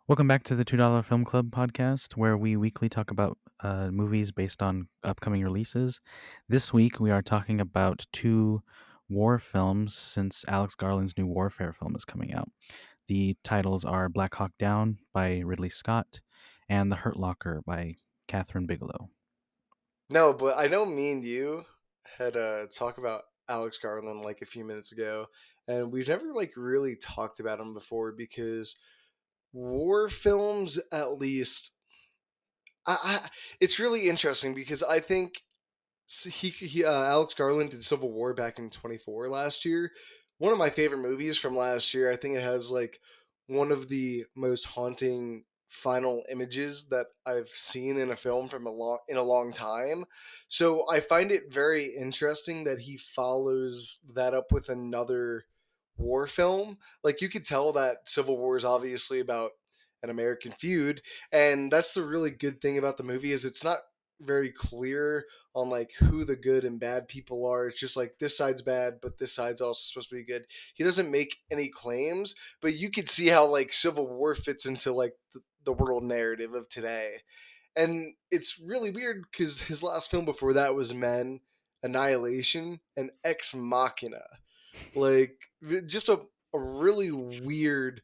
Welcome back to the $2 Film Club podcast, where we weekly talk about movies based on upcoming releases. This week, we are talking about two war films since Alex Garland's new Warfare film is coming out. The titles are Black Hawk Down by Ridley Scott and The Hurt Locker by Catherine Bigelow. No, but I know me and you had talk about Alex Garland like a few minutes ago, and we've never like really talked about him before because war films, at least, it's really interesting because I think Alex Garland did Civil War back in 24 last year. One of my favorite movies from last year. I think it has like one of the most haunting final images that I've seen in a film from a long time. So I find it very interesting that he follows that up with another war film. Like you could tell that Civil War is obviously about an American feud, and that's the really good thing about the movie is it's not very clear on like who the good and bad people are. It's just like this side's bad, but this side's also supposed to be good. He doesn't make any claims, but you could see how like Civil War fits into like the world narrative of today. And it's really weird because his last film before that was Men, Annihilation, and Ex Machina. Like just a really weird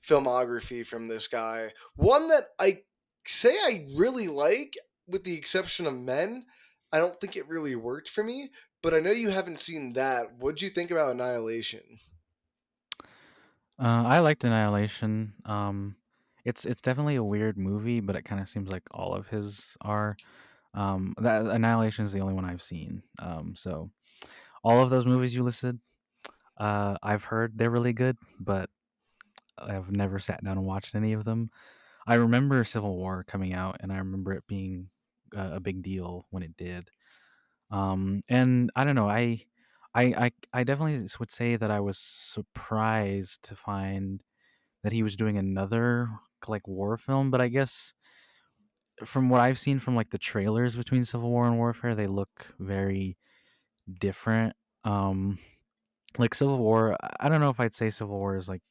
filmography from this guy. One that I say I really like, with the exception of Men. I don't think it really worked for me, but I know you haven't seen that. What'd you think about Annihilation? I liked Annihilation. It's definitely a weird movie, but it kind of seems like all of his are. That Annihilation is the only one I've seen. So all of those movies you listed, I've heard they're really good, but I've never sat down and watched any of them. I remember Civil War coming out, and I remember it being a big deal when it did. And I don't know, I definitely would say that I was surprised to find that he was doing another like war film, but I guess from what I've seen from like the trailers between Civil War and Warfare, they look very different. Um, like Civil War, I don't know if I'd say Civil War is like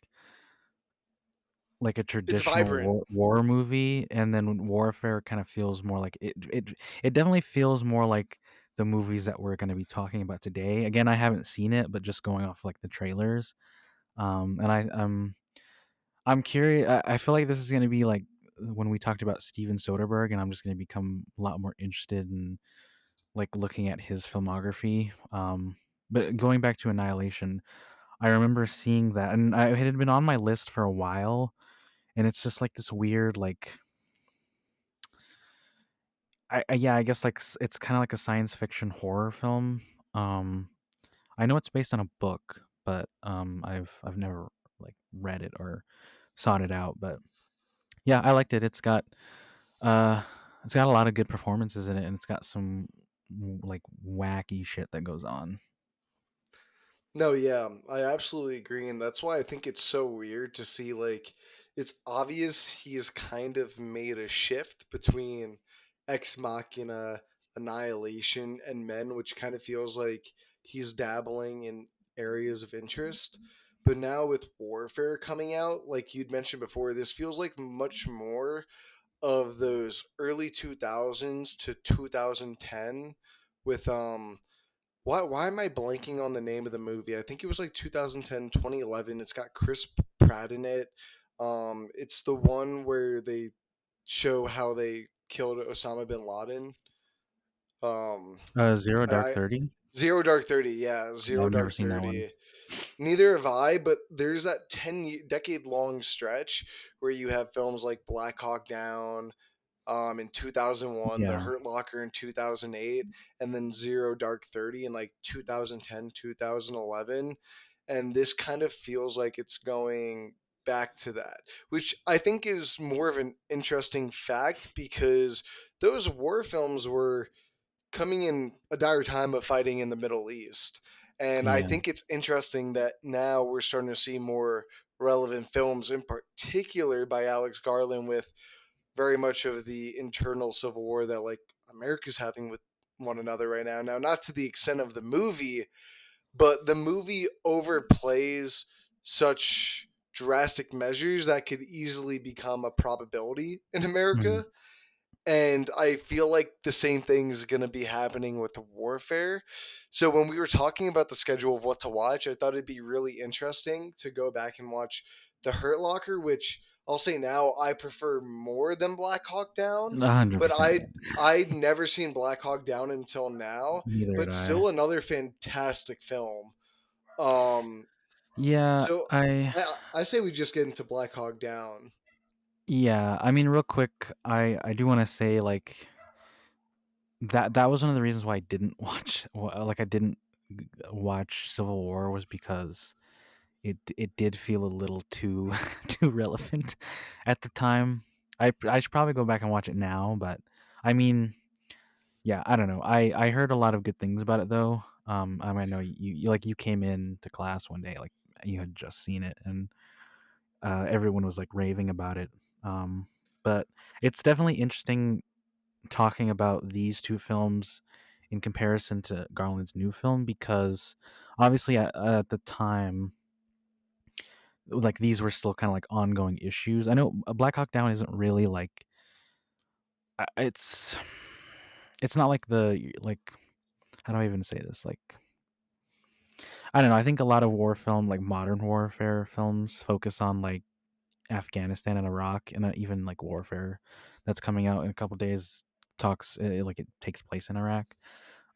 a It's traditional vibrant. war movie, and then Warfare kind of feels more like it definitely feels more like the movies that we're going to be talking about today. Again, I haven't seen it, but just going off like the trailers, and I'm curious. I feel like this is going to be like when we talked about Steven Soderbergh, and I'm just going to become a lot more interested in like looking at his filmography. But going back to Annihilation, I remember seeing that, and it had been on my list for a while, and it's just like this weird, like yeah, I guess like it's kind of like a science fiction horror film. Um, I know it's based on a book, but I've never like read it or sought it out. But yeah, I liked it. Uh it's got a lot of good performances in it, and it's got some like wacky shit that goes on. No, yeah, I absolutely agree, and that's why I think it's so weird to see like it's obvious he has kind of made a shift between Ex Machina, Annihilation, and Men, which kind of feels like he's dabbling in areas of interest. But now with Warfare coming out, like you'd mentioned before, this feels like much more of those early 2000s to 2010 with why am I blanking on the name of the movie? I think it was like 2010, 2011. It's got Chris Pratt in it. It's the one where they show how they killed Osama bin Laden. Um, Zero Dark I 30. Zero Dark 30. Yeah, Yeah, Zero I've never Dark seen that one. 30. Neither have I, but there's that decade long stretch where you have films like Black Hawk Down, in 2001, The Yeah, Hurt Locker in 2008, and then Zero Dark 30 in like 2010, 2011. And this kind of feels like it's going back to that, which I think is more of an interesting fact because those war films were coming in a dire time of fighting in the Middle East. And I yeah, think it's interesting that now we're starting to see more relevant films, in particular by Alex Garland, with very much of the internal civil war that like America's having with one another right now. Now, not to the extent of the movie, but the movie overplays such drastic measures that could easily become a probability in Mhm. America. And I feel like the same thing is going to be happening with the warfare. So when we were talking about the schedule of what to watch, I thought it'd be really interesting to go back and watch The Hurt Locker, which I'll say now I prefer more than Black Hawk Down. But 100%, I'd never seen Black Hawk Down until now, neither had but I. still another fantastic film. Um, Yeah, so I I say we just get into Black Hawk Down. yeah, I mean, real quick, I do wanna say, like, that was one of the reasons why I didn't like, I didn't watch Civil War was because it did feel a little too too relevant at the time. I should probably go back and watch it now, but, I mean, yeah, I don't know. I heard a lot of good things about it, though. I mean, I know like, you came in to class one day, like, you had just seen it, and everyone was like raving about it. But it's definitely interesting talking about these two films in comparison to Garland's new film because obviously at the time, like these were still kind of like ongoing issues. I know Black Hawk Down isn't really like it's not like the like how do I even say this like I don't know. I think a lot of war film like modern warfare films focus on like Afghanistan and Iraq, and even like warfare that's coming out in a couple days talks like it takes place in Iraq.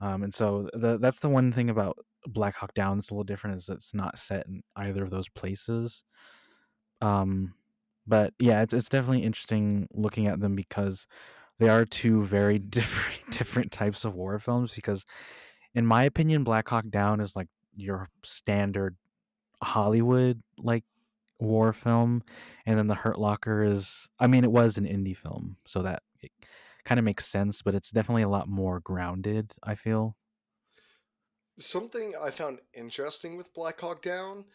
And so that's the one thing about Black Hawk Down that's a little different is it's not set in either of those places. Um, but yeah, it's definitely interesting looking at them because they are two very different types of war films. Because in my opinion, Black Hawk Down is like your standard Hollywood like war film, and then The Hurt Locker is I mean, it was an indie film, so that it kinda makes sense, but it's definitely a lot more grounded, I feel. Something I found interesting with Black Hawk Down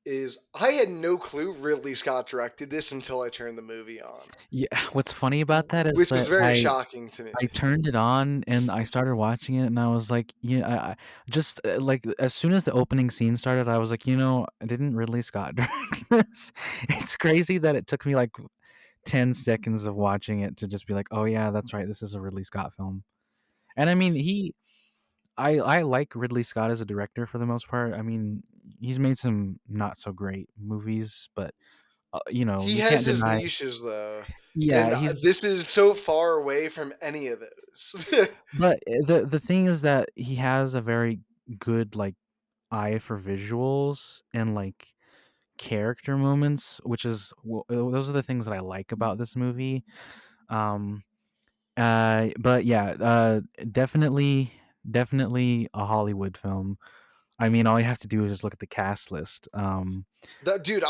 is I had no clue Ridley Scott directed this until I turned the movie on, Yeah, what's funny about that is which was that very shocking to me. I turned it on and I started watching it and I was like, yeah, I just, like, as soon as the opening scene started, I was like, didn't Ridley Scott direct this?" It's crazy that it took me, like, 10 seconds of watching it to just be like, "Oh, yeah, that's right, this is a Ridley Scott film." And I mean, I like Ridley Scott as a director for the most part. I mean, he's made some not so great movies, but He you has can't his deny. niches though, Yeah, and he's. this is so far away from any of those. But the thing is that he has a very good like eye for visuals and like character moments, which is those are the things that I like about this movie. Um, but yeah, definitely a Hollywood film. I mean, all you have to do is just look at the cast list. Dude,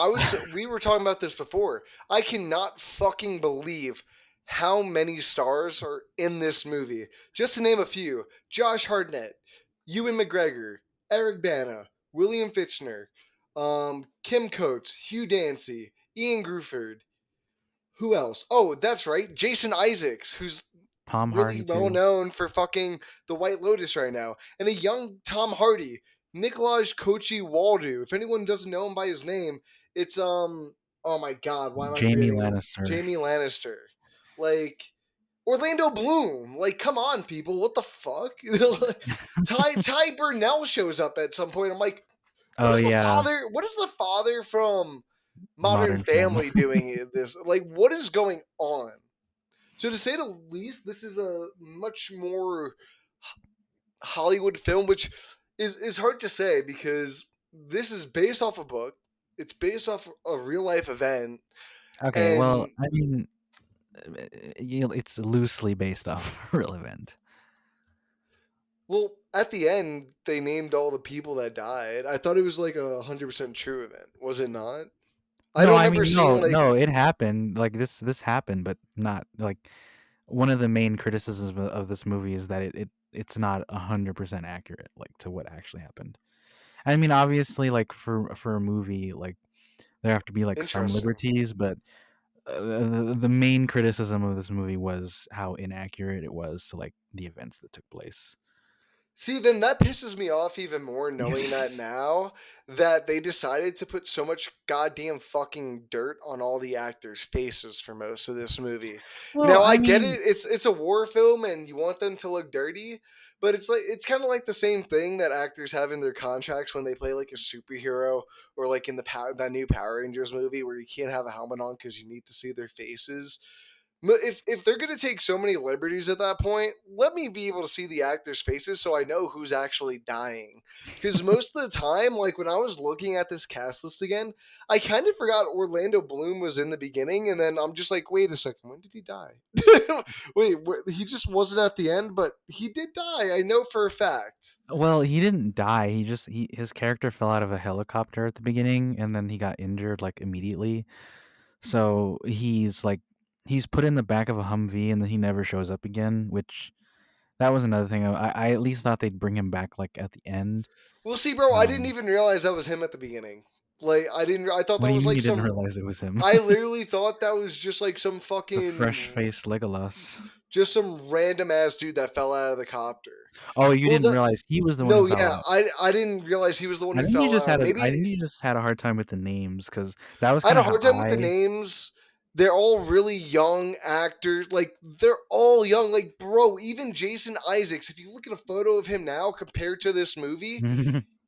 we were talking about this before. I cannot fucking believe how many stars are in this movie. Just to name a few: Josh Hartnett, Ewan McGregor, Eric Bana, William Fichtner, Kim Coates, Hugh Dancy, Ian Gruford. Who else? Oh, that's right, Jason Isaacs, who's Tom really Hardy well too. known for fucking The White Lotus right now, and a young Tom Hardy, Nikolaj Kochi Waldo. If anyone doesn't know him by his name, it's oh my god, why am I Jamie forgetting it? Lannister. Jamie Lannister. Like Orlando Bloom. Like, come on, people, what the fuck? Ty Burnell shows up at some point. I'm like, what Oh is the yeah, father? What is the father from Modern Modern Family. Family doing in this? Like, what is going on? So to say the least, this is a much more Hollywood film, which is hard to say because this is based off a book. It's based off a real life event, Okay, well, and I mean, it's loosely based off a real event. well, at the end they named all the people that died. I thought it was like 100% true event. Was it not? I No, don't I remember mean, seeing like no, it happened. Like this happened, but not like one of the main criticisms of this movie is that it's not 100% accurate, like to what actually happened. I mean, obviously, like for a movie, like there have to be like some interesting. liberties, but the main criticism of this movie was how inaccurate it was to like the events that took place. See, then that pisses me off even more knowing that now that they decided to put so much goddamn fucking dirt on all the actors' faces for most of this movie. Well, Now I I get mean, it, it's a war film and you want them to look dirty, but it's like it's kind of like the same thing that actors have in their contracts when they play like a superhero or like in that new Power Rangers movie where you can't have a helmet on because you need to see their faces. If they're gonna take so many liberties at that point, let me be able to see the actors' faces so I know who's actually dying. Because most of the time, like when I was looking at this cast list again, I kind of forgot Orlando Bloom was in the beginning, and then I'm just like, wait a second, when did he die? Wait, he just wasn't at the end, but he did die. I know for a fact. well, he didn't die. His character fell out of a helicopter at the beginning, and then he got injured like immediately. So he's put in the back of a Humvee, and then he never shows up again. Which that was another thing. I at least thought they'd bring him back like at the end. Well, see, bro, I didn't Um, even realize that was him at the beginning. Like, I didn't. I thought what that do you was mean like you didn't some. realize it was him? I literally thought that was just like some The fresh fucking faced Legolas. just some random ass dude that fell out of the copter. Oh, you Well, didn't the realize he was the one who no, fell yeah, out. I didn't realize he was the one who fell out. I Maybe think you just had a hard time with the names because that was I had kind a of how hard time with the I. names. They're all really young actors. Like they're all young. Like bro, even Jason Isaacs. If you look at a photo of him now compared to this movie,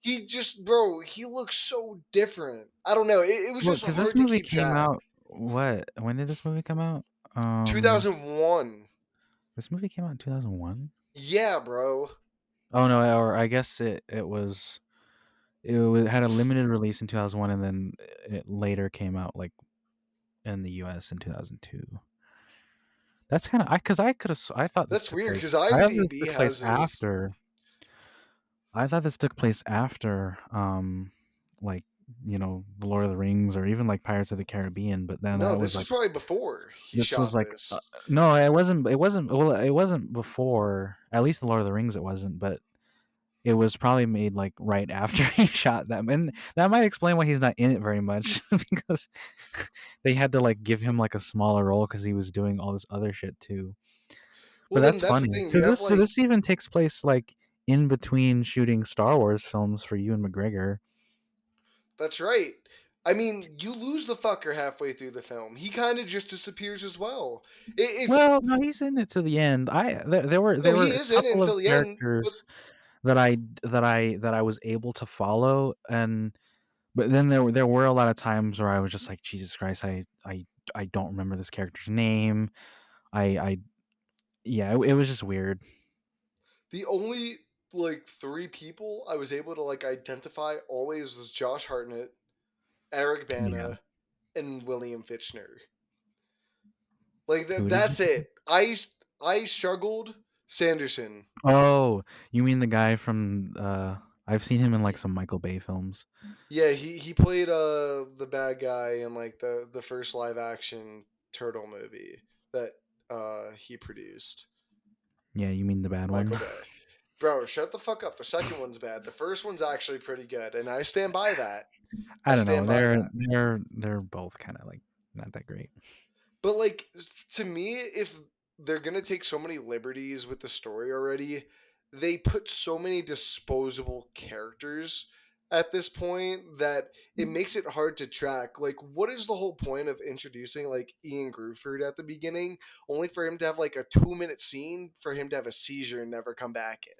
he just bro, he looks so different. I don't know. It was Well, just because this hard to movie keep came track. out. What? When did this movie come out? 2001. This movie came out in 2001. Yeah, bro. Oh no, or I guess had a limited release in 2001, and then it later came out like in the U.S. in 2002. That's kind of because I could have I thought this That's took weird place. because I thought this IMDb took place has it as after. I thought this took place after, like the Lord of the Rings or even like Pirates of the Caribbean. But then no. that was This was like probably before he this was shot like this. no, it wasn't. It wasn't. Well, it wasn't before. At least the Lord of the Rings, it wasn't. But it was probably made like right after he shot them, and that might explain why he's not in it very much because they had to like give him like a smaller role because he was doing all this other shit too. But Well, then that's that's the funny thing. You because have so like this even takes place like in between shooting Star Wars films for Ewan McGregor. that's right. I mean, you lose the fucker halfway through the film. He kind of just disappears as well. It's Well, no, he's in it to the end. no, There he were a is in it couple of until the end. But characters that I was able to follow, and but then there were a lot of times where I was just like, Jesus Christ, I don't remember this character's name. I yeah, it was just weird. the only like three people I was able to like identify always was Josh Hartnett, Eric Yeah. Bana, and William Fitchner. Like Who did you that's say? it. I struggled. Sanderson. Oh, you mean the guy from I've seen him in like some Michael Bay films. Yeah, he played the bad guy in like the first live action turtle movie that he produced. Yeah, you mean the bad one. Michael Bay. Bro, shut the fuck up. The second one's bad. The first one's actually pretty good, and I stand by that. I I don't know. stand by that. They're both kind of like not that great. But like to me, if they're gonna take so many liberties with the story already, they put so many disposable characters at this point that it makes it hard to track. Like, what is the whole point of introducing like Ian Gruford at the beginning, only for him to have like a 2 minute scene for him to have a seizure and never come back in?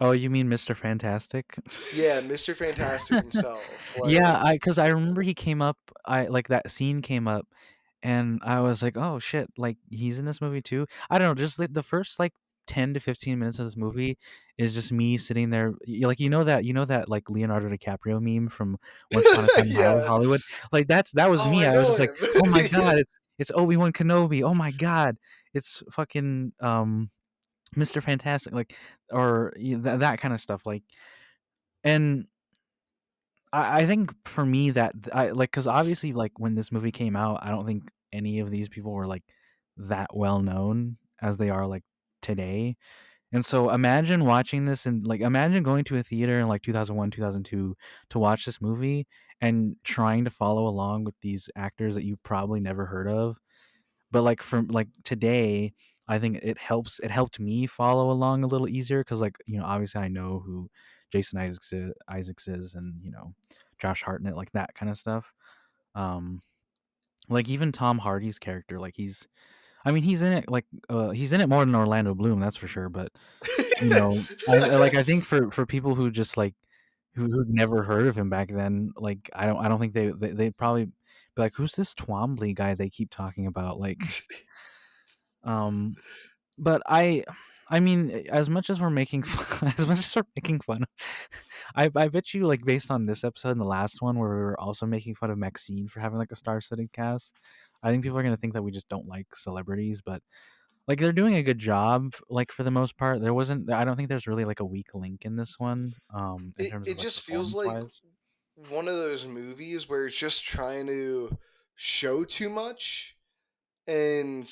Oh, you mean Mr. Fantastic? Yeah, Mr. Fantastic himself. Yeah, Like, cuz I remember he came up I like that scene came up and I was like, "Oh shit, like he's in this movie too?" I don't know, just like the first like 10 to 15 minutes of this movie is just me sitting there like you know that like Leonardo DiCaprio meme from Once Upon a Time in yeah. Hollywood? Like that was Oh, me. I I was know just like, him. "Oh my Yeah. god, it's Obi-Wan Kenobi. Oh my god. It's fucking Mr. Fantastic." Like or that kind of stuff like and I think for me that I like because obviously like when this movie came out, I don't think any of these people were like that well known as they are like today. And so imagine watching this and like imagine going to a theater in like 2001, 2002 to watch this movie and trying to follow along with these actors that you probably never heard of. But like from like today, I think it helped me follow along a little easier because, like, obviously I know who Jason Isaacs is, and Josh Hartnett, like that kind of stuff. Um, like even Tom Hardy's character, like I mean, he's in it like he's in it more than Orlando Bloom, that's for sure. But I think for people who just like who'd never heard of him back then, like I don't think they'd probably be like, who's this Twombly guy they keep talking about? Like, um, but I mean, as much as we're making fun, as much as we're making fun, I bet you, like, based on this episode and the last one where we were also making fun of Maxine for having like a star-studded cast, I think people are gonna think that we just don't like celebrities, but like they're doing a good job, like for the most part. I don't think there's really like a weak link in this one, in terms of It like just feels performance like wise. one of those movies where it's just trying to show too much, and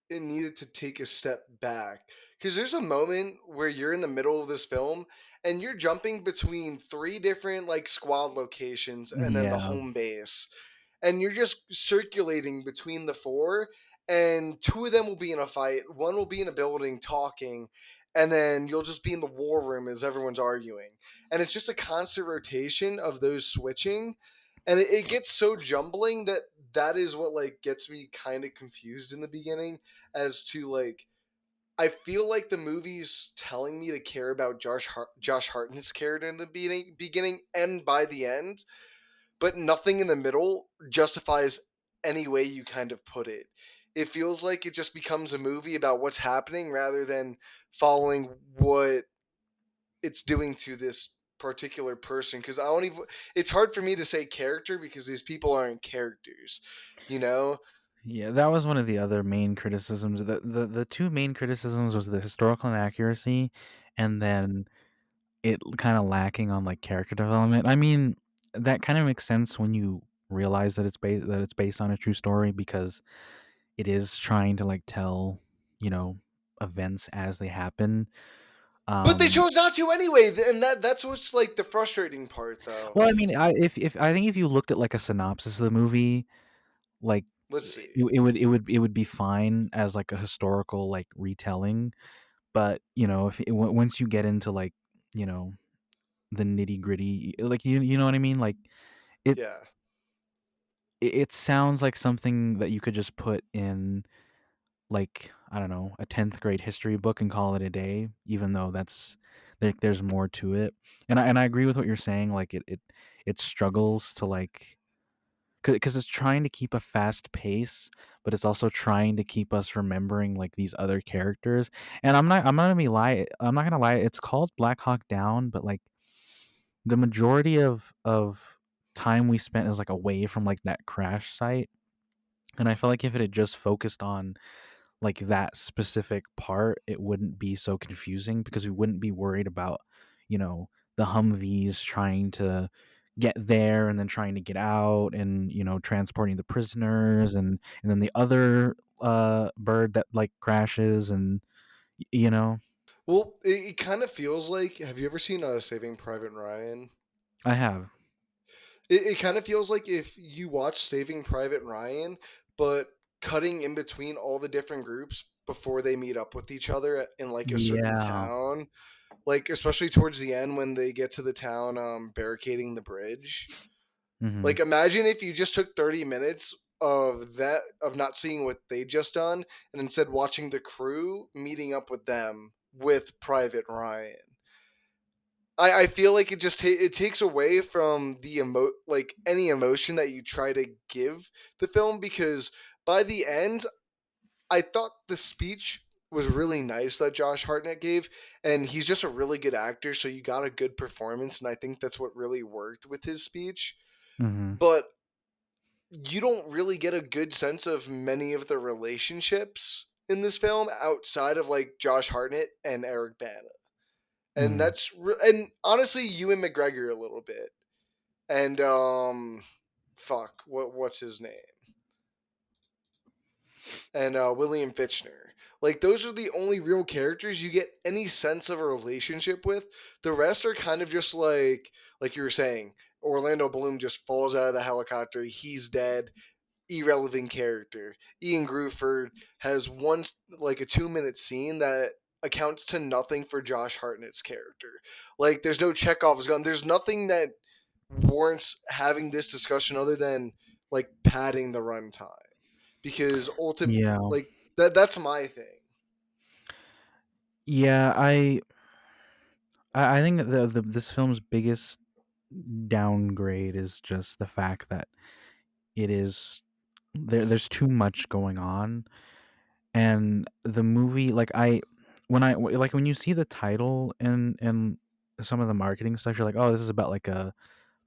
it needed to take a step back, because there's a moment where you're in the middle of this film and you're jumping between three different like squad locations and then the Yeah. home base, and you're just circulating between the four, and two of them will be in a fight, one will be in a building talking, and then you'll just be in the war room as everyone's arguing, and it's just a constant rotation of those switching, and it gets so jumbling that that is what like gets me kind of confused in the beginning, as to like, I feel like the movie's telling me to care about Josh Hartnett's character in the beginning and by the end, but nothing in the middle justifies any way you kind of put it. It feels like it just becomes a movie about what's happening rather than following what it's doing to this particular person. Because I don't even. It's hard for me to say character because these people aren't characters, you know. Yeah, that was one of the other main criticisms. The two main criticisms was the historical inaccuracy, and then it kind of lacking on like character development. I mean, that kind of makes sense when you realize that it's based on a true story, because it is trying to like tell, you know, events as they happen. But they Um, chose not to anyway, and that's what's like the frustrating part, though. well, I mean, if I think if you looked at like a synopsis of the movie, like Let's see. it would be fine as like a historical like retelling. But if once you get into like, you know the nitty gritty, like, you know what I mean, like it Yeah. it sounds like something that you could just put in, like, I don't know, a 10th grade history book and call it a day, even though there's more to it. And I agree with what you're saying, like it struggles to like, because it's trying to keep a fast pace, but it's also trying to keep us remembering like these other characters. And I'm not gonna lie, it's called Black Hawk Down, but like the majority of time we spent is like away from like that crash site. And I feel like if it had just focused on like that specific part, it wouldn't be so confusing, because we wouldn't be worried about, the Humvees trying to get there and then trying to get out, and transporting the prisoners, and then the other bird that like crashes, and you know Well, it kind of feels like. Have you ever seen Saving Private Ryan? I have. It kind of feels like if you watch Saving Private Ryan, but cutting in between all the different groups before they meet up with each other in like a certain Yeah. town, like especially towards the end when they get to the town barricading the bridge. Hmm. Like imagine if you just took 30 minutes of not seeing what they just done, and instead watching the crew meeting up with them with Private Ryan. I feel like it just it takes away from the like any emotion that you try to give the film, because by the end I thought the speech was really nice that Josh Hartnett gave, and he's just a really good actor, so you got a good performance, and I think that's what really worked with his speech. Hmm. But you don't really get a good sense of many of the relationships in this film outside of like Josh Hartnett and Eric Bana, and Hmm. and honestly, Ewan McGregor a little bit, and fuck, what's his name, and William Fitchner. Like those are the only real characters you get any sense of a relationship with. The rest are kind of just like you were saying. Orlando Bloom just falls out of the helicopter. He's dead. irrelevant character. Ian Gruford has one like a 2 minute scene that accounts to nothing for Josh Hartnett's character. Like there's no Chekhov's gun. There's nothing that warrants having this discussion other than like padding the runtime. Because ultimate Yeah. like that's my thing. Yeah, I think the this film's biggest downgrade is just the fact that it is there's too much going on, and the movie, like, like when you see the title and some of the marketing stuff, you're like, oh, this is about like a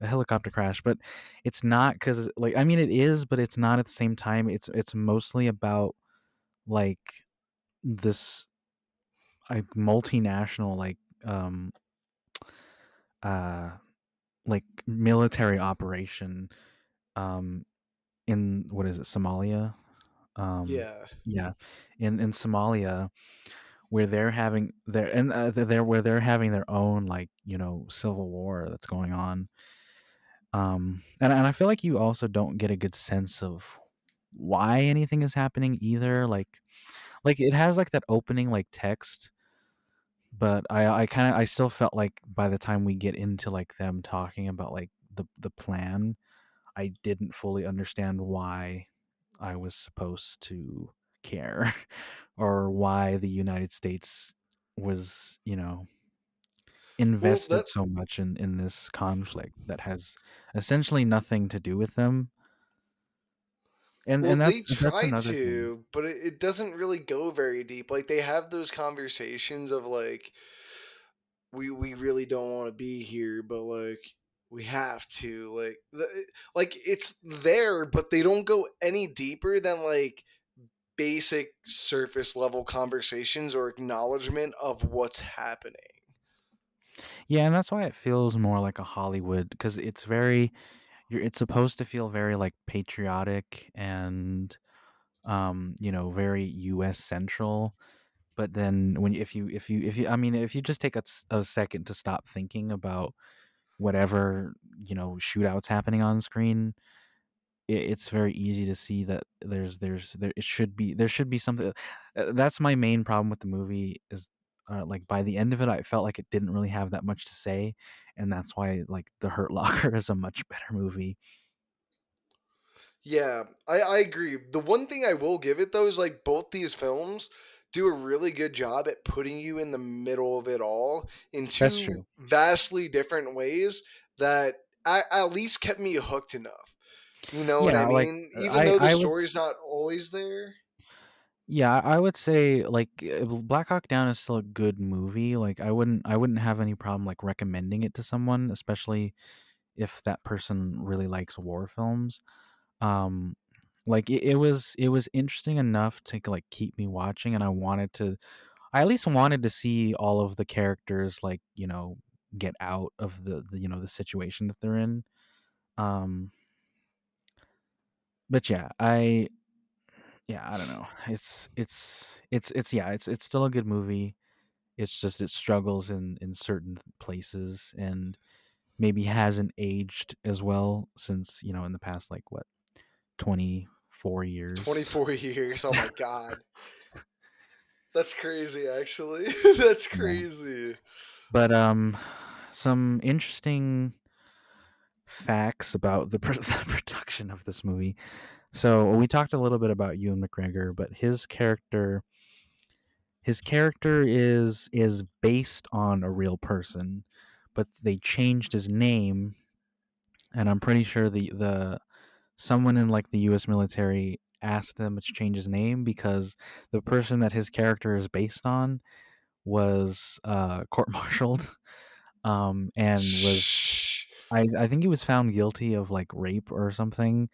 helicopter crash, but it's not, because like, I mean, it is, but it's not at the same time. It's mostly about like this like multinational um uh like military operation um in, what is it, Somalia? Yeah. Yeah, in Somalia, where they're having where they're having their own, like, civil war that's going on. And I feel like you also don't get a good sense of why anything is happening either. Like it has like that opening like text, but I still felt like by the time we get into like them talking about like the plan, I didn't fully understand why I was supposed to care, or why the United States was, Well, that invested so much in this conflict that has essentially nothing to do with them. And well, and they that's try another thing. to, but it doesn't really go very deep. Like they have those conversations of like we really don't want to be here, but like we have to. Like it's there, but they don't go any deeper than like basic surface level conversations or acknowledgement of what's happening. Yeah, and that's why it feels more like a Hollywood, because it's supposed to feel very like patriotic and very US central. But then when if you I mean, if you just take a second to stop thinking about whatever, shootouts happening on screen, it's very easy to see that there should be something. That's my main problem with the movie is, like, by the end of it, I felt like it didn't really have that much to say, and that's why, like, The Hurt Locker is a much better movie. Yeah, I agree. The one thing I will give it though is like both these films do a really good job at putting you in the middle of it all in That's two true. vastly different ways that at least kept me hooked enough. You know what I Yeah, like, mean? Even though the I would story's not always there. yeah, I would say, like, Black Hawk Down is still a good movie. Like, I wouldn't have any problem, like, recommending it to someone, especially if that person really likes war films. Um, like, it was interesting enough to, like, keep me watching, and I at least wanted to see all of the characters, like, get out of the situation that they're in. Um, but yeah, I don't know. It's still a good movie. It's just it struggles in certain places, and maybe hasn't aged as well since, in the past, like, what, 24 years. 24 years. Oh my god. That's crazy actually. That's Yeah. crazy. But some interesting facts about the production of this movie. So we talked a little bit about Ewan McGregor, but his character is based on a real person, but they changed his name, and I'm pretty sure the someone in, like, the U.S. military asked him to change his name because the person that his character is based on was court-martialed, and was Shh. I think he was found guilty of, like, rape or something.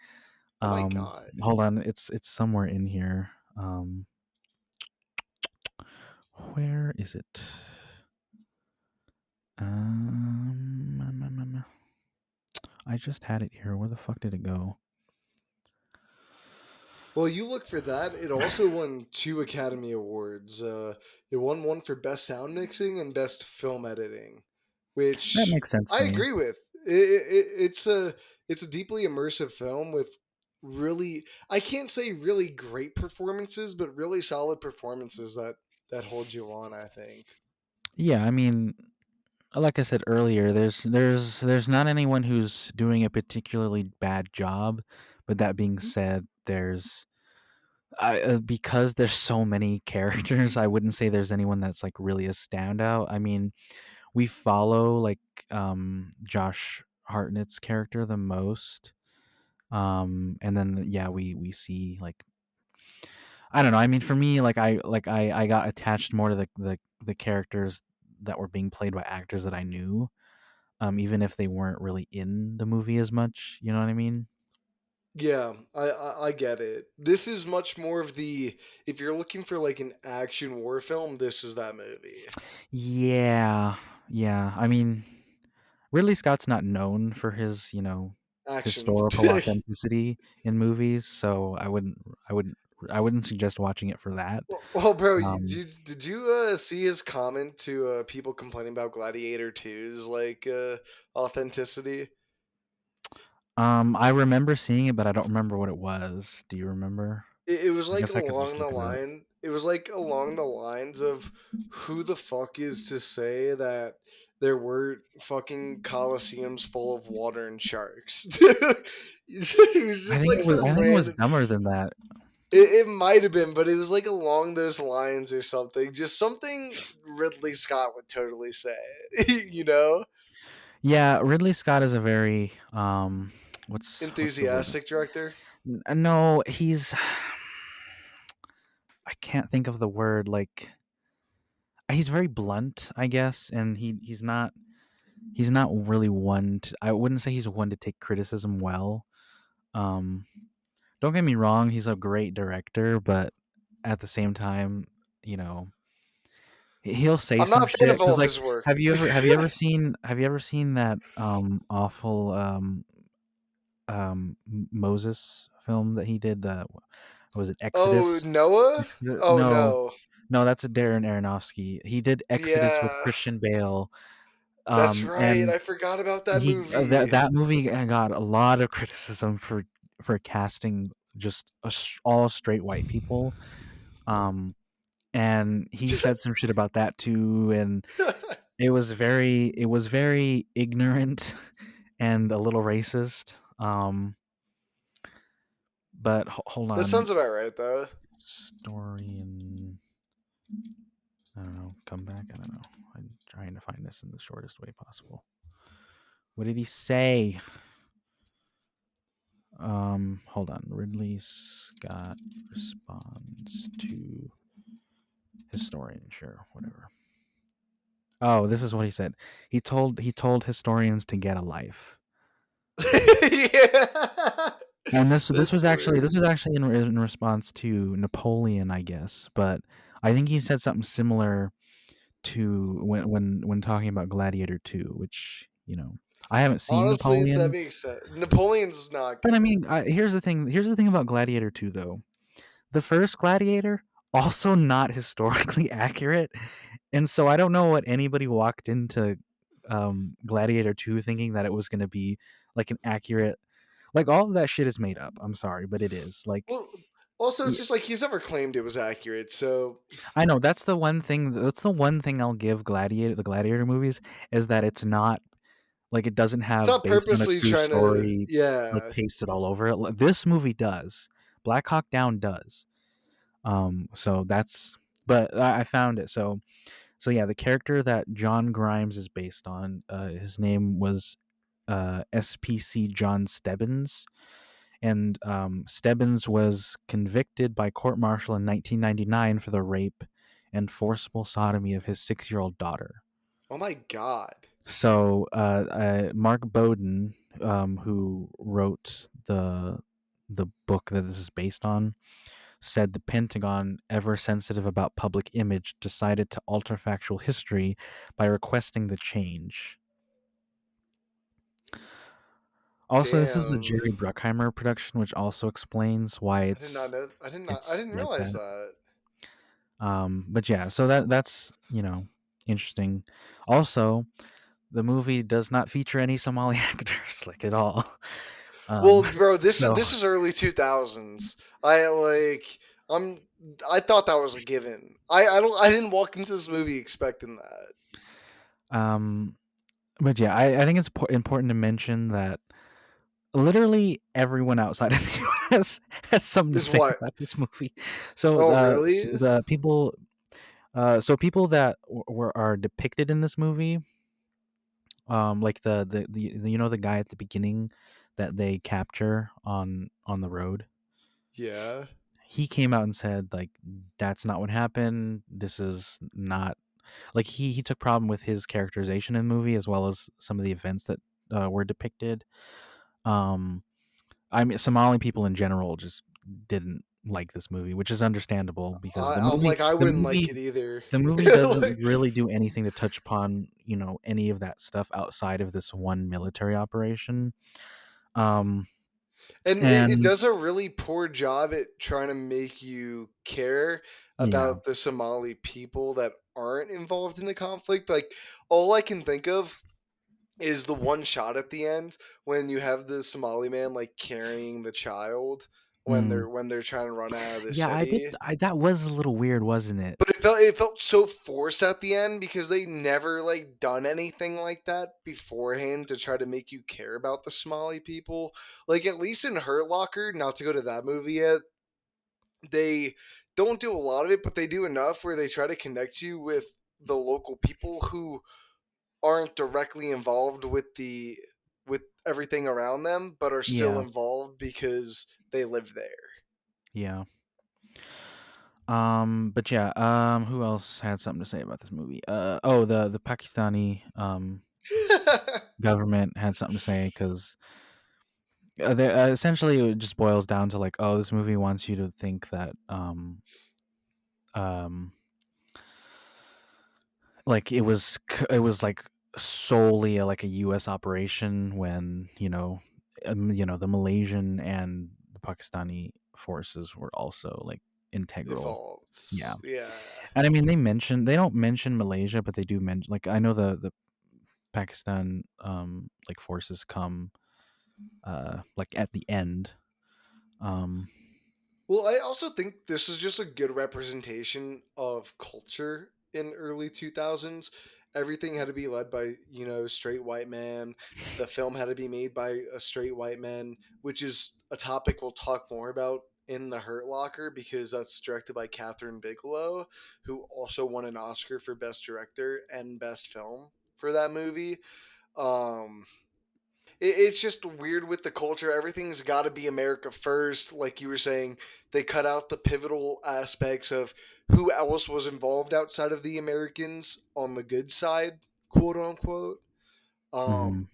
Oh my god. Hold on, it's somewhere in here. Where is it? I just had it here. Where the fuck did it go? Well, you look for that. It also won two Academy Awards. It won one for Best Sound Mixing and Best Film Editing, That which makes sense I to me. agree with. It's a deeply immersive film with really, I can't say really great performances, but really solid performances that hold you on, I think. Yeah, I mean, like I said earlier, there's not anyone who's doing a particularly bad job, but that being said, because there's so many characters, I wouldn't say there's anyone that's like really a standout. I mean, we follow like Josh Hartnett's character the most. And then yeah, we see like I don't know. I mean, for me, I got attached more to the characters that were being played by actors that I knew, even if they weren't really in the movie as much. You know what I mean? Yeah, I get it. This is much more of the, if you're looking for like an action war film, this is that movie. Yeah, yeah. I mean, Ridley Scott's not known for his, Action. historical authenticity in movies, so I wouldn't, I wouldn't suggest watching it for that. Well, bro, Um, did you see his comment to people complaining about Gladiator Two's like authenticity? I remember seeing it, but I don't remember what it was. Do you remember? It was I like guess I could just along the look it up. line. It was like along the lines of, who the fuck is to say that there were fucking coliseums full of water and sharks? It was just like I some think it was random. dumber than that. It might have been, but it was like along those lines or something. Just something Ridley Scott would totally say, you know? Yeah, Ridley Scott is a very what's the word? Enthusiastic director. No, he's I can't think of the word. Like he's very blunt, I guess, and he's not really one to, I wouldn't say he's one to take criticism well. Um, don't get me wrong, he's a great director, but at the same time, you know, he'll say I'm some not a fan shit of all because of like his work. have you ever seen that awful Moses film that he did? Was it Oh, Exodus? Noah? Exodus? Oh No, no. no, that's a Darren Aronofsky. He did Exodus with Yeah, Christian Bale, that's right. and I forgot about that he movie. that movie got a lot of criticism for casting just all straight white people. Um, and he said some shit about that too, and it was very ignorant and a little racist. But hold That on, sounds about right, though. story and I don't know, come back. I don't know. I'm trying to find this in the shortest way possible. What did he say? Hold on. Ridley Scott responds to historian. Sure, whatever. Oh, this is what he said. He told historians to get a life. Yeah, And that's this hilarious. was actually in response to Napoleon, I guess. But I think he said something similar to when talking about Gladiator 2, which I haven't seen Honestly, that Napoleon. makes sense. Napoleon's not But I good. mean, here's the thing. Here's the thing about Gladiator 2, though. The first Gladiator also not historically accurate, and so I don't know what anybody walked into Gladiator 2 thinking that it was going to be like an accurate. Like all of that shit is made up. I'm sorry, but it is. Like Well, also, it's y- just like he's never claimed it was accurate. So I know that's the one thing. That's the one thing I'll give the Gladiator movies is that it's not like it doesn't it's have not based on a purposely true trying to. story like Yeah. pasted all over it. This movie does. Black Hawk Down does. So that's but I found it. So yeah, the character that John Grimes is based on, his name was SPC John Stebbins, and Stebbins was convicted by court martial in 1999 for the rape and forcible sodomy of his 6-year-old daughter. Oh my god. So Mark Bowden, who wrote the book that this is based on, said the Pentagon, ever sensitive about public image, decided to alter factual history by requesting the change. Also, this is a Damn. Jerry Bruckheimer production, which also explains why I did not know. I did not. I it's didn't like realize that. that. But yeah, so that's interesting. Also, the movie does not feature any Somali actors like at all. Um, Well, bro, this is so this is early 2000s. I like I'm I thought that was a given. I didn't walk into this movie expecting that. um, but yeah, I think it's important to mention that literally everyone outside of the US has something to Is say what? about this movie. So Oh, the really? the people, people that are depicted in this movie, like the guy at the beginning that they capture on the road. Yeah. He came out and said like that's not what happened. This is not like he took problem with his characterization in the movie as well as some of the events that were depicted. Um, I mean, Somali people in general just didn't like this movie, which is understandable because I'm like I the wouldn't like movie it either. the movie doesn't Like, really do anything to touch upon any of that stuff outside of this one military operation. Um, and it and does a really poor job at trying to make you care yeah, about the Somali people that aren't involved in the conflict. Like all I can think of is the one shot at the end when you have the Somali man like carrying the child mm, when they're trying to run out of the yeah, I did. city. That was a little weird, wasn't it? But it felt so forced at the end because they never like done anything like that beforehand to try to make you care about the Somali people. Like at least in Hurt Locker, not to go to that movie yet, they don't do a lot of it, but they do enough where they try to connect you with the local people who aren't directly involved with everything around them, but are still Yeah, involved because they live there. yeah. But yeah, who else had something to say about this movie? Oh, the Pakistani government had something to say because essentially it just boils down to like, oh, this movie wants you to think that um like it was like solely like a U.S. operation when the Malaysian and the Pakistani forces were also like integral. Involved. Yeah, Yeah. and I mean they don't mention Malaysia, but they do mention like I know the Pakistan like forces come like at the end. Um, Well, I also think this is just a good representation of culture in early 2000s. Everything had to be led by, straight white man. The film had to be made by a straight white man, which is a topic we'll talk more about in The Hurt Locker because that's directed by Catherine Bigelow, who also won an Oscar for Best Director and Best Film for that movie. Um, it's just weird with the culture. Everything's got to be America first. Like you were saying, they cut out the pivotal aspects of who else was involved outside of the Americans on the good side, quote unquote. mhm. Um,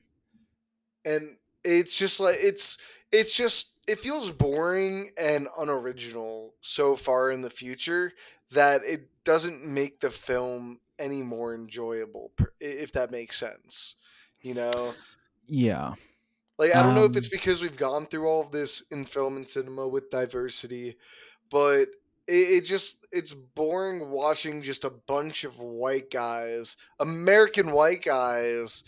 and it's just like it's just it feels boring and unoriginal so far in the future that it doesn't make the film any more enjoyable, if that makes sense. You know, Yeah. like I don't know if it's Um, because we've gone through all of this in film and cinema with diversity, but it's boring watching just a bunch of white guys, American white guys,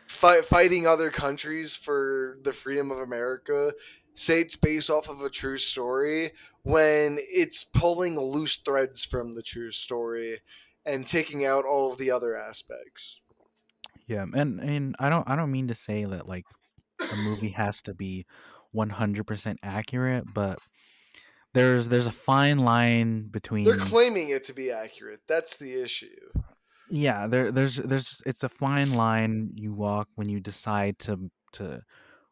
fighting other countries for the freedom of America. Say it's based off of a true story when it's pulling loose threads from the true story and taking out all of the other aspects. yeah, and I don't mean to say that like a movie has to be 100% accurate, but there's a fine line They're between claiming it to be accurate. That's the issue. yeah, there's it's a fine line you walk when you decide to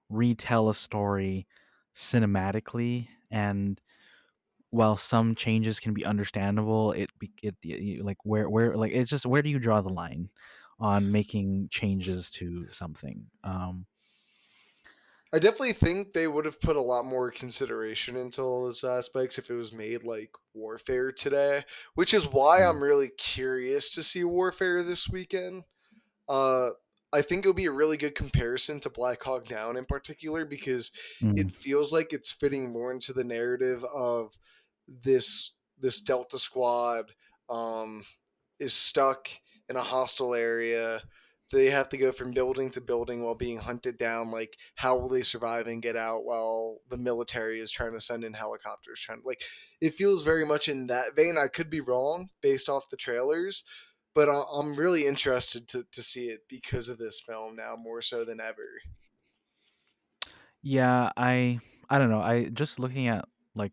retell a story cinematically, and while some changes can be understandable, like where like it's just where do you draw the line on making changes to something? I definitely think they would have put a lot more consideration into all those aspects if it was made like Warfare today, which is why Mm, I'm really curious to see Warfare this weekend. Uh, I think it'll be a really good comparison to Black Hawk Down in particular because it mm, feels like it's fitting more into the narrative of this Delta Squad um, is stuck in a hostile area. they have to go from building to building while being hunted down. Like, how will they survive and get out while the military is trying to send in helicopters? Trying to, like, it feels very much in that vein. I could be wrong based off the trailers, but I'm really interested to see it because of this film now more so than ever. Yeah, I don't know. I just looking at like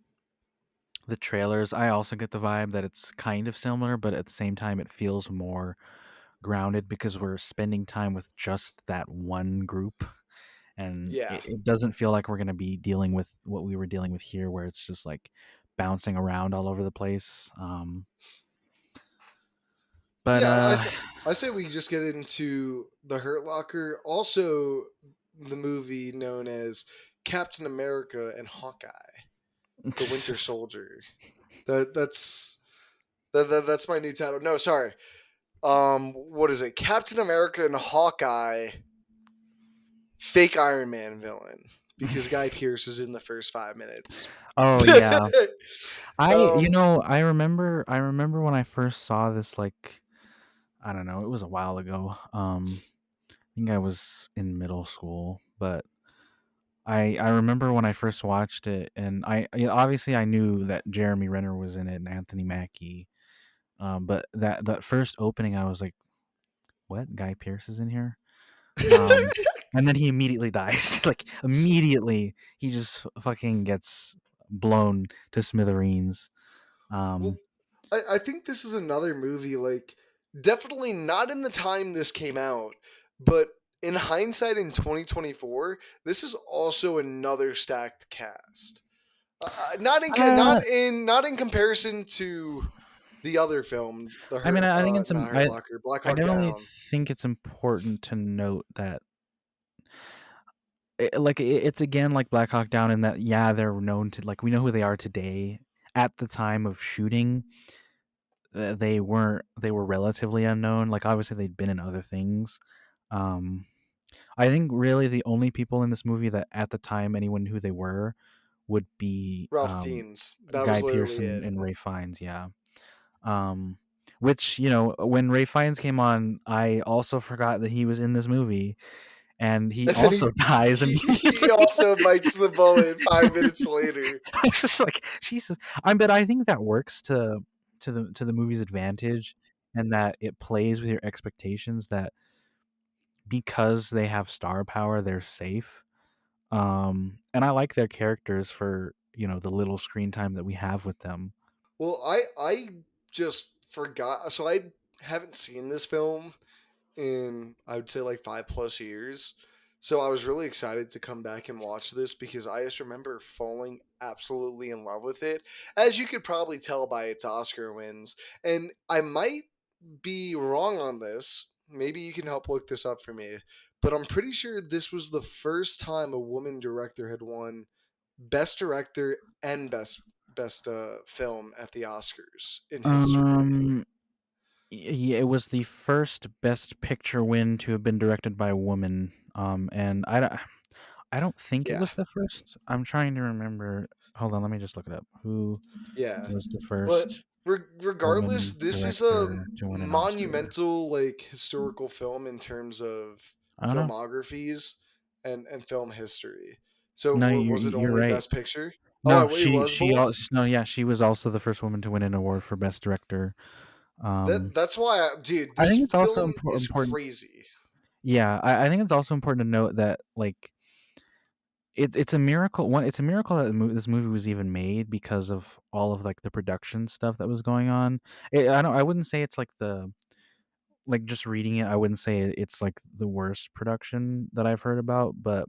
the trailers, I also get the vibe that it's kind of similar, but at the same time it feels more grounded because we're spending time with just that one group, and Yeah. it doesn't feel like we're going to be dealing with what we were dealing with here where it's just like bouncing around all over the place. But Yeah, I say we just get into the Hurt Locker. Also, the movie known as Captain America and Hawkeye, the Winter Soldier. That's that's my new title. No, sorry. What is it? Captain America and Hawkeye, fake Iron Man villain, because Guy Pearce is in the first 5 minutes. Oh yeah. um, I remember when I first saw this, like, I don't know, it was a while ago. I think I was in middle school, but I remember when I first watched it, and obviously I knew that Jeremy Renner was in it and Anthony Mackie. But that first opening, I was like, "What? Guy Pearce is in here?" Um, and then he immediately dies. Like immediately, he just fucking gets blown to smithereens. well, Um, I think this is another movie, like, definitely not in the time this came out, but in hindsight in 2024, this is also another stacked cast. uh, Not in comparison to the other film, the I mean, Hurt I think not Hurt Locker, Black I Hawk definitely Down. think it's important to note that it's again like Black Hawk Down in that, yeah, they're known to, like, we know who they are today. At the time of shooting, they were relatively unknown. Like obviously they'd been in other things. Um, I think really the only people in this movie that at the time anyone knew who they were would be Ralph Fiennes. That was Guy literally Pearce it. and Ray Fiennes. Yeah. Um, which, when Ray Fiennes came on, I also forgot that he was in this movie, and he And then also dies he immediately. also bites the bullet 5 minutes later. I was just like, Jesus. But I think that works to the movie's advantage, and that it plays with your expectations that because they have star power, they're safe. And I like their characters for, the little screen time that we have with them. Well, I just forgot. So I haven't seen this film in, I would say, like 5 plus years. So I was really excited to come back and watch this because I just remember falling absolutely in love with it, as you could probably tell by its Oscar wins. And I might be wrong on this. Maybe you can help look this up for me. But I'm pretty sure this was the first time a woman director had won Best Director and Best Film at the Oscars in history. Um, yeah, it was the first Best Picture win to have been directed by a woman. And I don't think it Yeah, was the first. I'm trying to remember. Hold on, let me just look it up. Who yeah. was the But first regardless, woman this is a director to win an Oscar? monumental, like, historical film in terms of I don't know. filmographies and film history. So No, was it you're only right. Best Picture? Oh, No, it was both. no, yeah, she was also the first woman to win an award for best director. Um, That's why, dude, I this think it's also film is important. crazy. Yeah, I think it's also important to note that, like, it's a miracle. It's a miracle that this movie was even made because of all of like the production stuff that was going on. I wouldn't say it's like just reading it. I wouldn't say it's like the worst production that I've heard about, but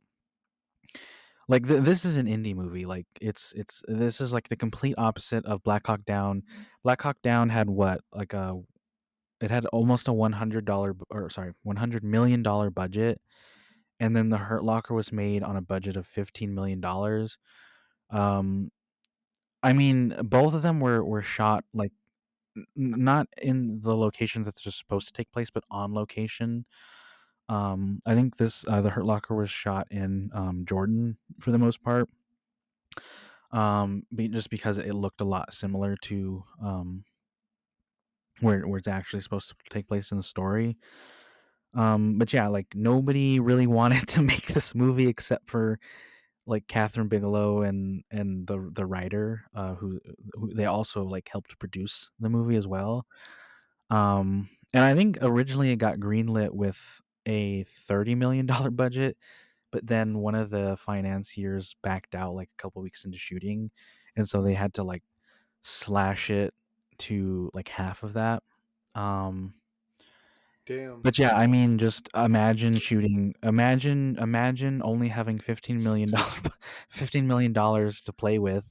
like this is an indie movie. Like it's this is like the complete opposite of Black Hawk Down. Black Hawk Down had what, like a it had almost a $100 million budget, and then the Hurt Locker was made on a budget of $15 million. Um, I mean, both of them were shot like not in the locations that they're supposed to take place, but on location. I think the Hurt Locker was shot in Jordan for the most part. Just because it looked a lot similar to where it's actually supposed to take place in the story. But yeah, like nobody really wanted to make this movie except for like Catherine Bigelow and the writer, who they also like helped produce the movie as well. And I think originally it got greenlit with a $30 million budget, but then one of the financiers backed out like a couple weeks into shooting, and so they had to like slash it to like half of that. Um, Damn. but yeah, I mean, just imagine shooting. Imagine only having $15 million, $15 million to play with,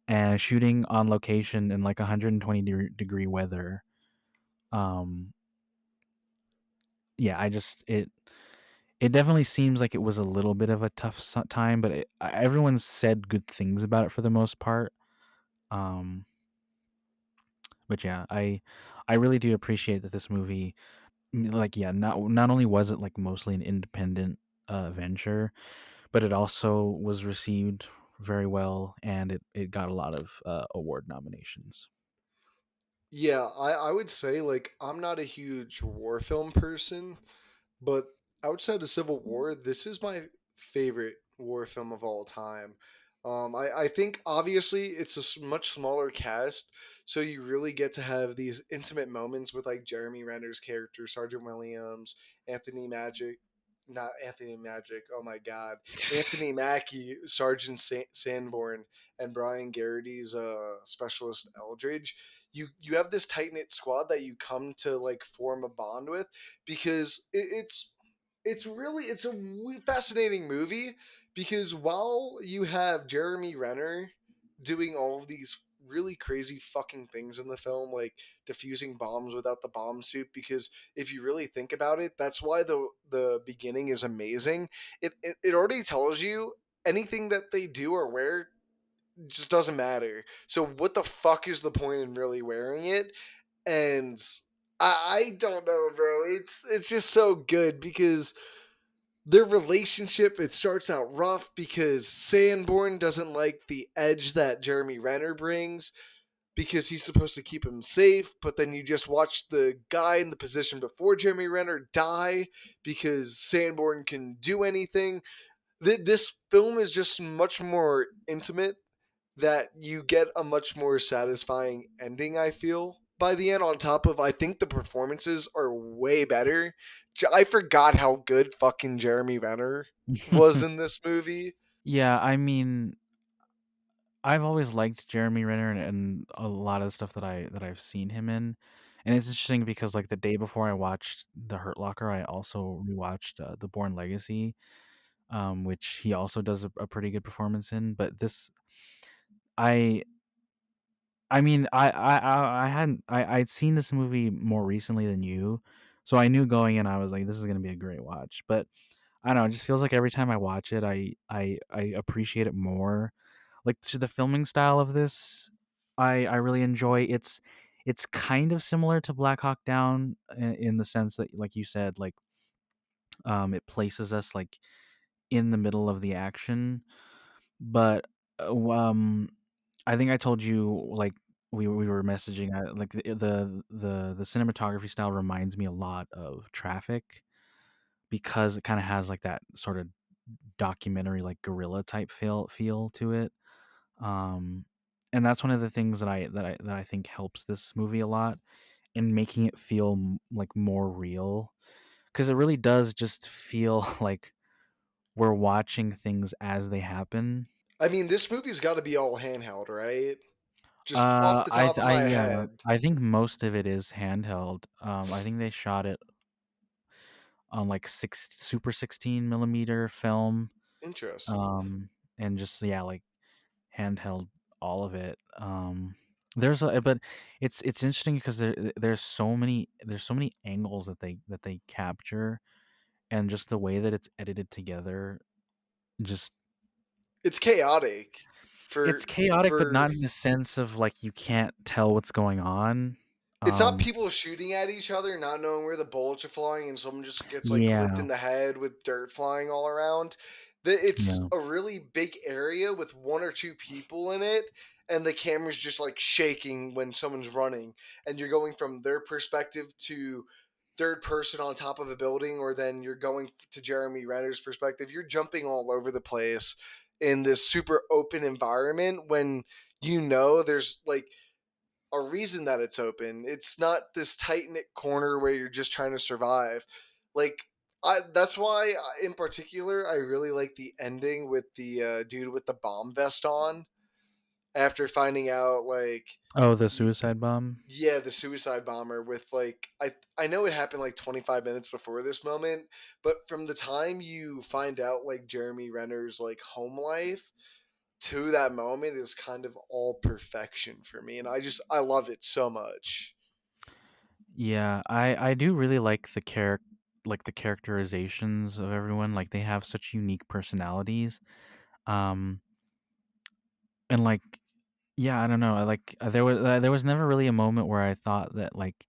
and shooting on location in like 120 degree weather. Um, yeah, it definitely seems like it was a little bit of a tough time, but everyone's said good things about it for the most part. Um, but yeah, I really do appreciate that this movie, like, yeah, not only was it like mostly an independent venture, but it also was received very well, and it got a lot of award nominations. Yeah, I would say like I'm not a huge war film person, but outside of Civil War, this is my favorite war film of all time. I think obviously it's a much smaller cast, so you really get to have these intimate moments with like Jeremy Renner's character, Sergeant Williams, Anthony Magic, not Anthony Magic. Oh my God, Anthony Mackie, Sergeant Sanborn, and Brian Garrity's specialist Eldridge. You have this tight knit squad that you come to like form a bond with because it's really it's a fascinating movie because while you have Jeremy Renner doing all of these really crazy fucking things in the film like defusing bombs without the bomb suit, because if you really think about it, that's why the beginning is amazing. It already tells you anything that they do or wear just doesn't matter. So what the fuck is the point in really wearing it? And I don't know, bro. It's just so good because their relationship, it starts out rough because Sanborn doesn't like the edge that Jeremy Renner brings because he's supposed to keep him safe, but then you just watch the guy in the position before Jeremy Renner die because Sanborn can do anything. This film is just much more intimate, that you get a much more satisfying ending, I feel, by the end. On top of, I think the performances are way better. I forgot how good fucking Jeremy Renner was in this movie. Yeah, I mean, I've always liked Jeremy Renner and a lot of the stuff that I've seen him in, and it's interesting because like the day before I watched The Hurt Locker, I also rewatched The Bourne Legacy, which he also does a pretty good performance in. But this, I, I mean, I hadn't I'd seen this movie more recently than you, so I knew going in I was like, this is gonna be a great watch. But I don't know, it just feels like every time I watch it, I appreciate it more. Like to the filming style of this, I really enjoy. It's kind of similar to Black Hawk Down in the sense that, like you said, like it places us like in the middle of the action. But I think I told you like we were messaging. Like the cinematography style reminds me a lot of Traffic because it kind of has like that sort of documentary like guerrilla type feel to it. Um, and that's one of the things that I think helps this movie a lot in making it feel like more real, because it really does just feel like we're watching things as they happen. I mean, this movie's got to be all handheld, right? Just off the top of I my yeah, head. I think most of it is handheld. I think they shot it on like Super 16 millimeter film. Interesting. Um, and just yeah, like handheld all of it. There's a but it's interesting because there's so many angles that they capture, and just the way that it's edited together, just It's chaotic it's for chaotic, but for not in the sense of like you can't tell what's going on. it's not Um, people shooting at each other, not knowing where the bullets are flying, and someone just gets like clipped yeah, in the head with dirt flying all around. It's yeah. a really big area with one or two people in it, and the camera's just like shaking when someone's running, and you're going from their perspective to third person on top of a building, or then you're going to Jeremy Renner's perspective, you're jumping all over the place in this super open environment when you know there's like a reason that it's open. It's not this tight knit corner where you're just trying to survive. Like that's why, in particular, I really like the ending with the dude with the bomb vest on after finding out like Oh, the y- suicide bomb? yeah, the suicide bomber with like I know it happened like 25 minutes before this moment, but from the time you find out like Jeremy Renner's like home life to that moment is kind of all perfection for me, and I love it so much. Yeah, I do really like like the characterizations of everyone. Like they have such unique personalities. Um and like yeah, I don't know. I like there was never really a moment where I thought that like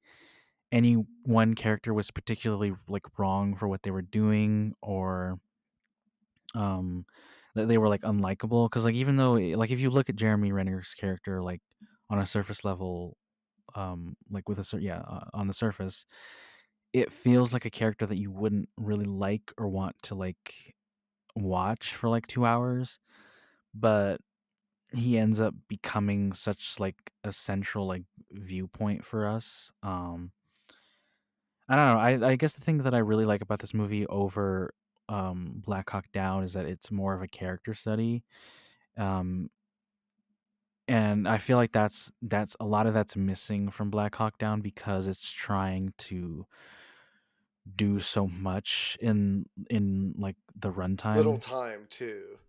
any one character was particularly like wrong for what they were doing, or um that they were like unlikable, cuz like even though like if you look at Jeremy Renner's character like on a surface level, like with a yeah, on the surface, it feels like a character that you wouldn't really like or want to like watch for like 2 hours, but he ends up becoming such like a central like viewpoint for us. I don't know. I guess the thing that I really like about this movie over Black Hawk Down is that it's more of a character study. Um and I feel like that's a lot of that's missing from Black Hawk Down because it's trying to do so much in like the Little runtime. time too.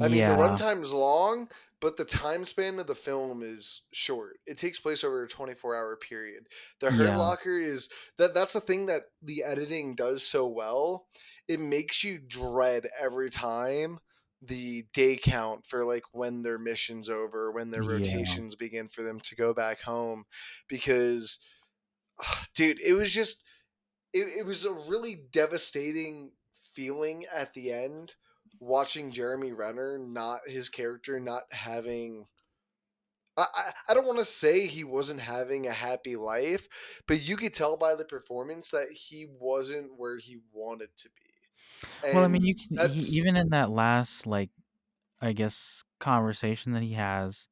I mean, the Yeah. runtime is long, but the time span of the film is short. It takes place over a 24-hour period. The Hurt Yeah. Locker is that's the thing that the editing does so well. It makes you dread every time the day count for like when their mission's over, when their Yeah. rotations begin for them to go back home, because dude, it was a really devastating feeling at the end watching Jeremy Renner, not his character, not having. I don't want to say he wasn't having a happy life, but you could tell by the performance that he wasn't where he wanted to be. Well, I mean, And you can that's even in that last like I guess conversation that he has,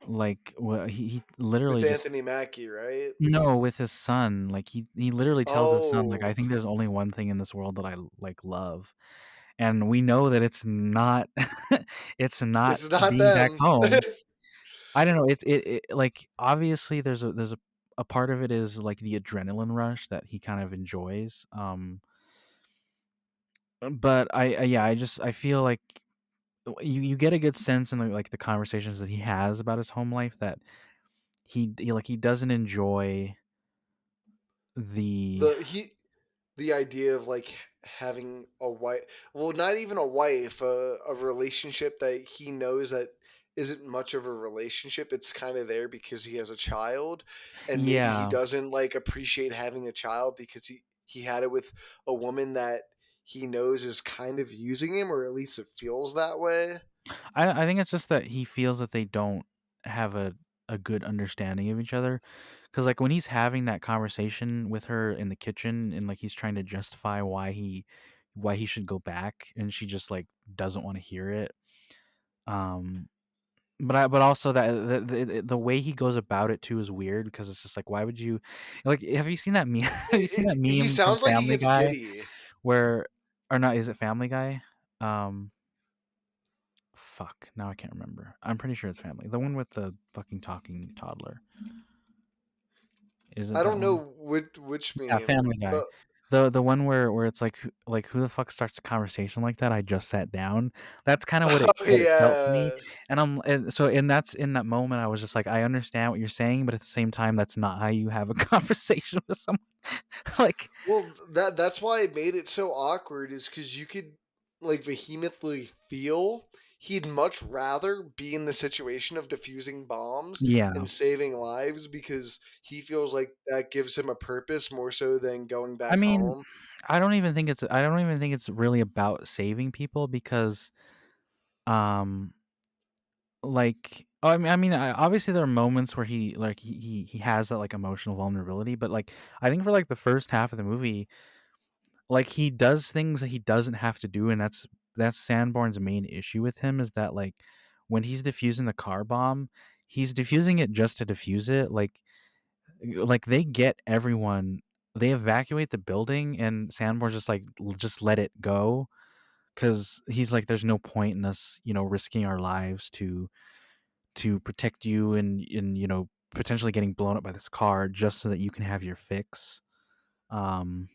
like he with literally just Anthony Mackie, right? no, with his son, like he literally tells his son like I Oh, think there's only one thing in this world that I like love. And we know that it's not it's not it's not being back them. home. I don't know, it like obviously there's a part of it is like the adrenaline rush that he kind of enjoys. But yeah, I feel like you get a good sense in like the conversations that he has about his home life that he doesn't enjoy the the he the idea of like having a wife, well, not even a wife, a relationship that he knows that isn't much of a relationship. It's kind of there because he has a child, and maybe he yeah. doesn't like appreciate having a child because he had it with a woman that he knows is kind of using him, or at least it feels that way. I think it's just that he feels that they don't have a good understanding of each other, because like when he's having that conversation with her in the kitchen and like he's trying to justify why he should go back, and she just like doesn't want to hear it. Um, but also that the way he goes about it too is weird because it's just like why would you like have you seen that meme have you seen that He meme from sounds like he Family gets Guy giddy. where or not, is it Family Guy? Um Fuck, now I can't remember. I'm pretty sure it's Family. The one with the fucking talking toddler. Is it I that don't know one? which Yeah, meme, Family Guy. but The one where it's like who the fuck starts a conversation like that? I just sat down. That's kind of oh what it felt to me. yeah. And that's in that moment I was just like I understand what you're saying, but at the same time that's not how you have a conversation with someone. Like Well, that's why it made it so awkward is because you could like vehemently feel he'd much rather be in the situation of defusing bombs yeah. and saving lives because he feels like that gives him a purpose more so than going I back mean, home. I don't even think it's really about saving people because um like Oh, obviously there are moments where he has that like emotional vulnerability, but like I think for like the first half of the movie, like he does things that he doesn't have to do, and that's Sanborn's main issue with him is that like when he's defusing the car bomb, he's defusing it just to defuse it. Like they get everyone, they evacuate the building, and Sanborn's just like just let it go because he's like, there's no point in us, risking our lives to protect you and potentially getting blown up by this car just so that you can have your fix. Um,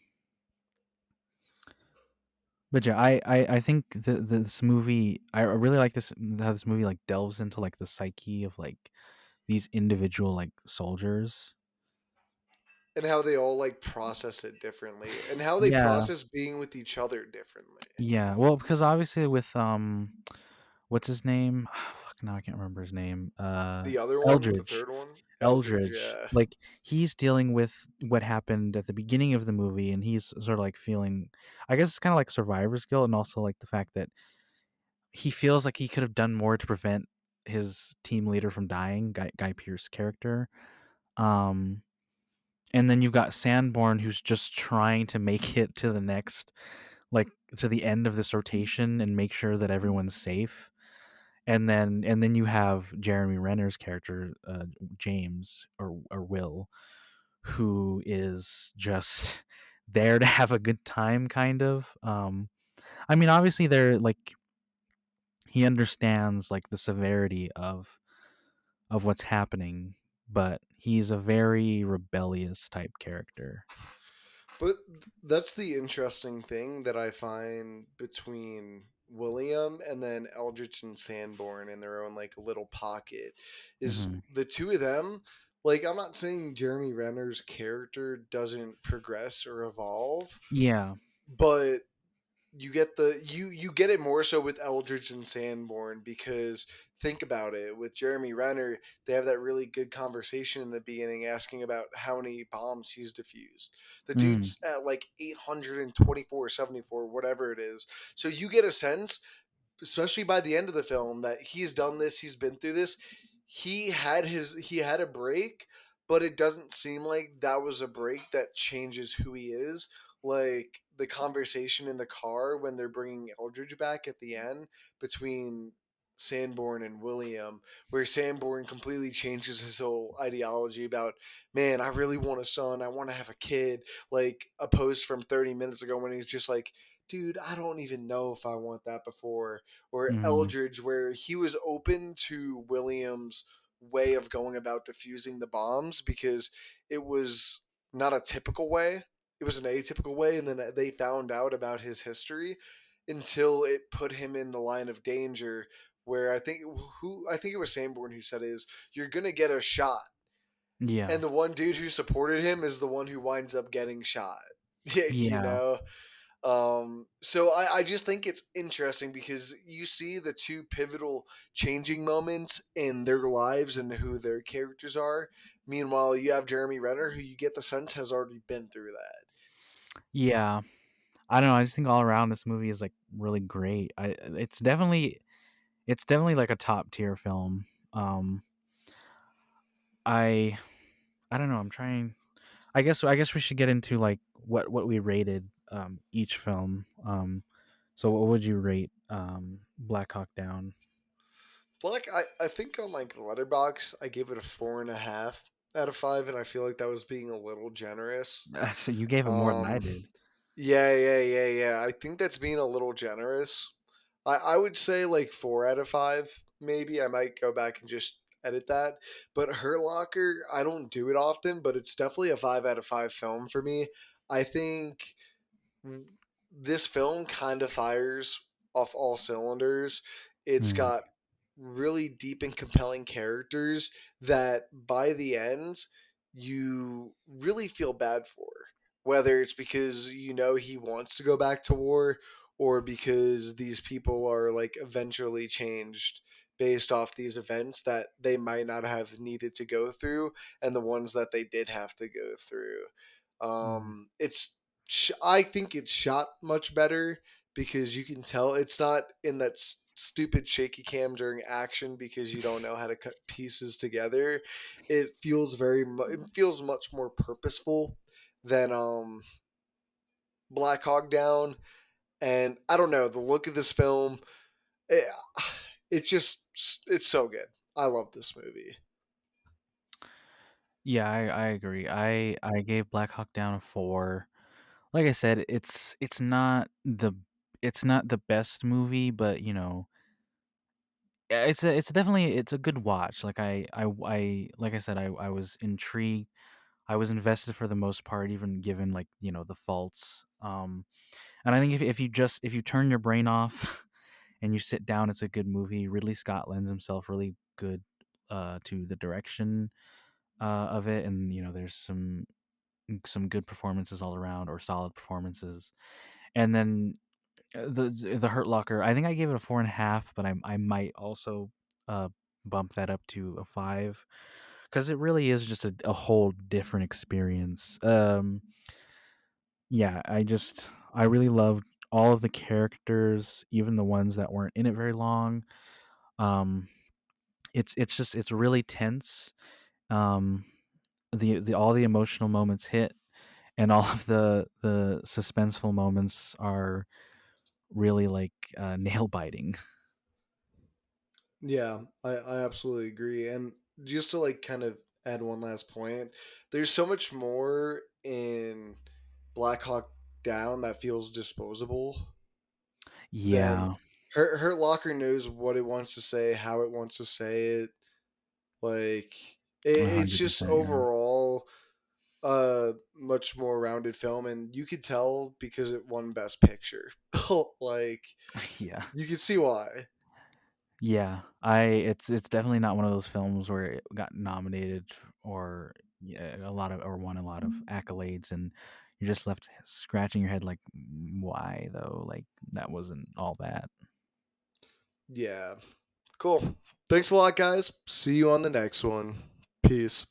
but yeah, I think this movie, I really like this how this movie like delves into like the psyche of like these individual like soldiers. And how they all like process it differently, and how they Yeah, process being with each other differently. yeah. Well, because obviously with what's his name? Fuck, now I can't remember his name. The other one, the Eldridge. third one, Eldridge, Eldridge, yeah. like, he's dealing with what happened at the beginning of the movie, and he's sort of, like, feeling, I guess it's kinda like survivor's guilt, and also, like, the fact that he feels like he could have done more to prevent his team leader from dying, Guy Pearce character, um, and then you've got Sanborn who's just trying to make it to the next, like, to the end of this rotation and make sure that everyone's safe, and then you have Jeremy Renner's character, James or Will, who is just there to have a good time, kind of. Obviously, they're like he understands like the severity of what's happening, but he's a very rebellious type character. But that's the interesting thing that I find between William and then Eldritch and Sanborn in their own like little pocket is Hmm. the two of them. Like, I'm not saying Jeremy Renner's character doesn't progress or evolve, Yeah. but you get it more so with Eldridge and Sanborn, because think about it, with Jeremy Renner, they have that really good conversation in the beginning asking about how many bombs he's defused. The Mm. dude's at like 824, 74, whatever it is. So you get a sense, especially by the end of the film, that he's done this, he's been through this. He had a break, but it doesn't seem like that was a break that changes who he is. Like the conversation in the car when they're bringing Eldridge back at the end between Sanborn and William, where Sanborn completely changes his whole ideology about, man, I really want a son, I want to have a kid, like opposed from 30 minutes ago when he's just like, dude, I don't even know if I want that before. Or Hmm. Eldridge, where he was open to Williams' way of going about diffusing the bombs because it was not a typical way. It was an atypical way, and then they found out about his history until it put him in the line of danger. Where I think it was Sanborn who said is, you're gonna get a shot, Yeah. and the one dude who supported him is the one who winds up getting shot. Yeah, you Yeah. know. So I just think it's interesting because you see the two pivotal changing moments in their lives and who their characters are. Meanwhile, you have Jeremy Renner, who you get the sense has already been through that. Yeah. I don't know. I just think all around this movie is like really great. It's definitely like a top tier film. Um, I I don't know. I'm trying. I guess we should get into like what we rated each film. So what would you rate Black Hawk Down? Black, I think on like Letterbox, I gave it a 4.5 out of 5, and I feel like that was being a little generous. So you gave it more than I Um, did. yeah. I think that's being a little generous. I would say like 4 out of 5, maybe. I might go back and just edit that. But Hurt Locker, I don't do it often, but it's definitely a 5 out of 5 film for me. I think this film kind of fires off all cylinders. It's Mm, got really deep and compelling characters that by the end you really feel bad for. Whether it's because you know he wants to go back to war, or because these people are like eventually changed based off these events that they might not have needed to go through, and the ones that they did have to go through. mm, It's I think it's shot much better because you can tell it's not in that stupid shaky cam during action because you don't know how to cut pieces together. It feels much more purposeful than Black Hawk Down. And I don't know, the look of this film, it, it's just it's so good. I love this movie. Yeah, I agree. I gave Black Hawk Down a 4. Like I said, it's not the best movie, but, it's definitely it's a good watch. Like, like I said, I was intrigued. I was invested for the most part, even given, like, the faults. And I think if you turn your brain off and you sit down, it's a good movie. Ridley Scott lends himself really good to the direction of it, and there's some good performances all around, or solid performances. And then the Hurt Locker, I think I gave it a 4.5, but I might also uh, bump that up to a 5 because it really is just a whole different experience. Yeah, I really loved all of the characters, even the ones that weren't in it very long. Um, it's really tense. Um, the all the emotional moments hit, and all of the suspenseful moments are really like nail biting. Yeah, I absolutely agree. And just to like kind of add one last point, there's so much more in Black Hawk Down that feels disposable than Yeah, her locker knows what it wants to say, how it wants to say it. Like it's just 100%. Yeah, overall a much more rounded film, and you could tell because it won Best Picture. Like yeah. you can see why. Yeah, it's definitely not one of those films where it got nominated, or yeah, a lot of or won a lot of accolades, and you're just left scratching your head like, why though? Like, that wasn't all that. Yeah. Cool. Thanks a lot, guys. See you on the next one. Peace.